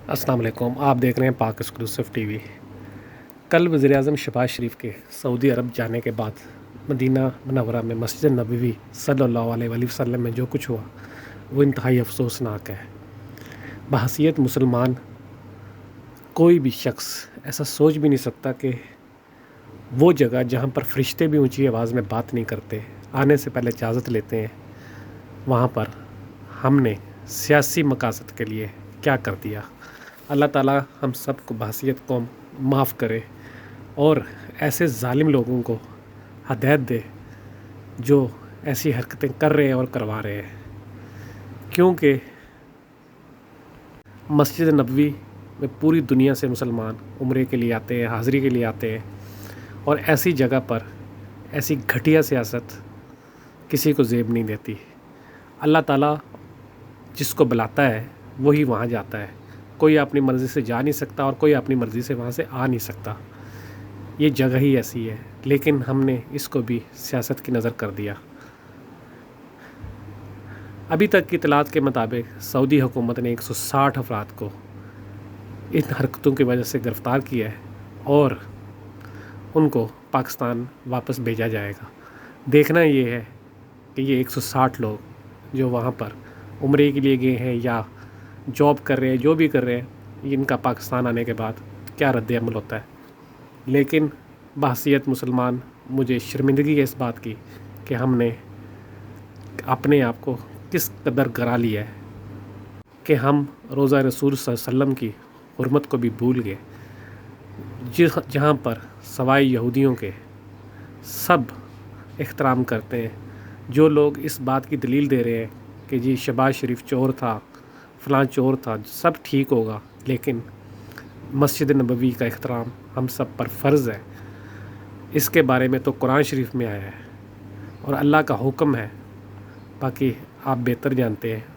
السلام علیکم، آپ دیکھ رہے ہیں پاک ایکسکلوسیو ٹی وی۔ کل وزیر اعظم شہباز شریف کے سعودی عرب جانے کے بعد مدینہ منورہ میں مسجد نبوی صلی اللہ علیہ وآلہ وسلم میں جو کچھ ہوا وہ انتہائی افسوسناک ہے۔ بحیثیت مسلمان کوئی بھی شخص ایسا سوچ بھی نہیں سکتا کہ وہ جگہ جہاں پر فرشتے بھی اونچی آواز میں بات نہیں کرتے، آنے سے پہلے اجازت لیتے ہیں، وہاں پر ہم نے سیاسی مقاصد کے لیے کیا کر دیا۔ اللہ تعالیٰ ہم سب کو بحیثیت قوم معاف کرے اور ایسے ظالم لوگوں کو ہدایت دے جو ایسی حرکتیں کر رہے ہیں اور کروا رہے ہیں، کیونکہ مسجد نبوی میں پوری دنیا سے مسلمان عمرے کے لیے آتے ہیں، حاضری کے لیے آتے ہیں، اور ایسی جگہ پر ایسی گھٹیا سیاست کسی کو زیب نہیں دیتی۔ اللہ تعالیٰ جس کو بلاتا ہے وہی وہاں جاتا ہے، کوئی اپنی مرضی سے جا نہیں سکتا اور کوئی اپنی مرضی سے وہاں سے آ نہیں سکتا۔ یہ جگہ ہی ایسی ہے، لیکن ہم نے اس کو بھی سیاست کی نظر کر دیا۔ ابھی تک کی اطلاعات کے مطابق سعودی حکومت نے 160 افراد کو ان حرکتوں کی وجہ سے گرفتار کیا ہے اور ان کو پاکستان واپس بھیجا جائے گا۔ دیکھنا یہ ہے کہ یہ 160 لوگ جو وہاں پر عمرے کے لیے گئے ہیں یا جاب کر رہے ہیں، جو بھی کر رہے ہیں، ان کا پاکستان آنے کے بعد کیا رد عمل ہوتا ہے۔ لیکن بحیثیت مسلمان مجھے شرمندگی ہے اس بات کی کہ ہم نے اپنے آپ کو کس قدر گرا لیا ہے کہ ہم روزہ رسول صلی اللہ علیہ وسلم کی حرمت کو بھی بھول گئے، جہاں پر سوائے یہودیوں کے سب احترام کرتے ہیں۔ جو لوگ اس بات کی دلیل دے رہے ہیں کہ جی شہباز شریف چور تھا، فلاں چور تھا، سب ٹھیک ہوگا، لیکن مسجد نبوی کا احترام ہم سب پر فرض ہے۔ اس کے بارے میں تو قرآن شریف میں آیا ہے اور اللہ کا حکم ہے، باقی آپ بہتر جانتے ہیں۔